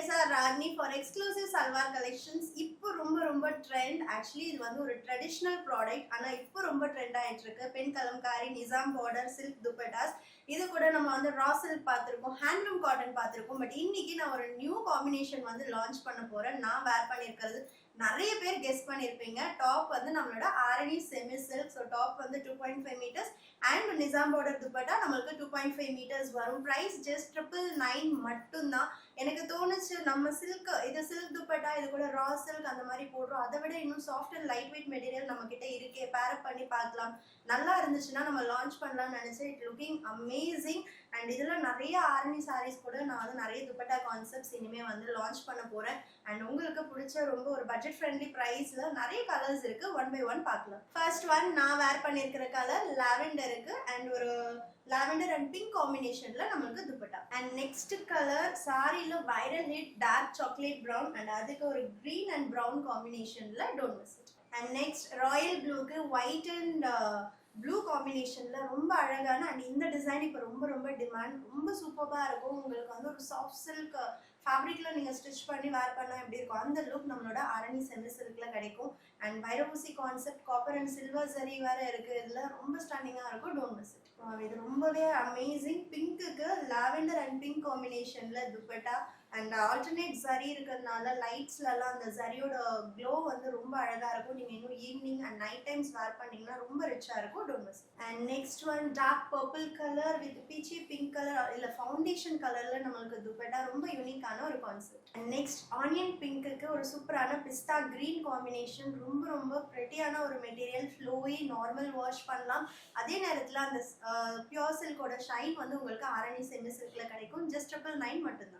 CSR Ragni for exclusive salwar collections. இப்போ ரொம்ப trend. Actually இது வந்து ஒரு ட்ரெடிஷ்னல் ப்ராடக்ட். ஆனால் இப்போ ரொம்ப ட்ரெண்ட் ஆகிட்டு இருக்கு. பெண் கலம்காரி, நிசாம் பார்டர், சில்க் துப்பட்டாஸ். இது கூட நம்ம வந்து ரா சில்க் பார்த்துருக்கோம், ஹேண்ட்லூம் காட்டன் பார்த்துருக்கோம். பட் இன்னைக்கு நான் ஒரு நியூ காம்பினேஷன் வந்து லான்ச் பண்ண போறேன். நான் வேர் பண்ணியிருக்கிறது நிறைய பேர் கெஸ் பண்ணியிருப்பீங்க. டாப் வந்து நம்மளோட Arani semi silk. So top வந்து 2.5 meters and Nizam border dupatta நம்மளுக்கு 2.5 மீட்டர்ஸ் வரும். ப்ரைஸ் ஜஸ்ட் 999 மட்டும்தான். எனக்கு தோணுச்சு நம்ம சில்க், இது சில்க் துப்பட்டா, இது கூட ரா சில்க் அந்த மாதிரி போடுறோம். அதை விட இன்னும் soft and light weight material நம்ம கிட்ட இருக்கே, பேரப் பண்ணி பார்க்கலாம், நல்லா இருந்துச்சுன்னா நம்ம லான்ச் பண்ணலாம்னு நினைச்சேன். It looking amazing. அண்ட் இதில் நிறைய ஆரணி சாரீஸ் கூட நான் வந்து நிறைய துப்பட்டா கான்செப்ட்ஸ் இனிமேல் வந்து லான்ச் பண்ண போகிறேன். அண்ட் உங்களுக்கு பிடிச்ச ரொம்ப ஒரு பட்ஜெட் ஃப்ரெண்ட்லி ப்ரைஸில் நிறைய கலர்ஸ் இருக்குது. ஒன் பை ஒன் பார்க்கலாம். ஃபர்ஸ்ட் ஒன் நான் வேர் பண்ணியிருக்கிற கலர் லாவெண்டருக்கு அண்ட் ஒரு லாவெண்டர் அண்ட் பிங்க் காம்பினேஷன்ல நம்மளுக்கு துப்பட்டா. அண்ட் நெக்ஸ்ட் கலர் சாரியில viral hit dark chocolate brown and அதுக்கு ஒரு கிரீன் அண்ட் ப்ரௌன் காம்பினேஷன்ல don't miss it. And next royal ப்ளூக்கு ஒயிட் அண்ட் ப்ளூ காம்பினேஷன்ல ரொம்ப அழகான அண்ட் இந்த டிசைன் இப்போ ரொம்ப டிமாண்ட், ரொம்ப சூப்பராக இருக்கும். உங்களுக்கு வந்து ஒரு சாஃப்ட் சில்க் ஃபேப்ரிக்ல நீங்கள் ஸ்டிச் பண்ணி வேர் பண்ணால் எப்படி இருக்கும் அந்த லுக் நம்மளோட ஆரணி செமி சில்க்ல கிடைக்கும். அண்ட் வைரபூசி கான்செப்ட், காப்பர் அண்ட் சில்வர் சரி வேற இருக்கு. இதில் ரொம்ப ஸ்டாண்டிங்காக இருக்கும். Don't miss it. இது ரொம்பவே அமேசிங். பிங்க்குக்கு லாவெண்டர் அண்ட் பிங்க் காம்பினேஷன்ல துப்பட்டா அண்ட் ஆல்டர்னேட் சரி இருக்கிறதுனால லைட்ஸ்லலாம் அந்த சரியோட க்ளோ வந்து ரொம்ப அழகாக இருக்கும். நீங்கள் இன்னும் evening and night times wear பண்ணிங்கன்னா ரொம்ப ரிச்சாக இருக்கும். Don't miss. And next one dark purple colour with peachy pink colour இல்லை ஃபவுண்டேஷன் கலரில் நம்மளுக்கு துப்பட்டா ரொம்ப யூனிக்கான ஒரு கான்செப்ட். அண்ட் நெக்ஸ்ட் ஆனியன் பிங்க்குக்கு ஒரு சூப்பரான பிஸ்தா கிரீன் காம்பினேஷன். ரொம்ப ப்ரெட்டியான ஒரு மெட்டீரியல், ஃப்ளோயி, நார்மல் வாஷ் பண்ணலாம். அதே நேரத்தில் அந்த பியோர் சில்கோட ஷைன் வந்து உங்களுக்கு ஆரணி செமி சில்க்ல கிடைக்கும். ஜஸ்ட் 999 மட்டும்தான்.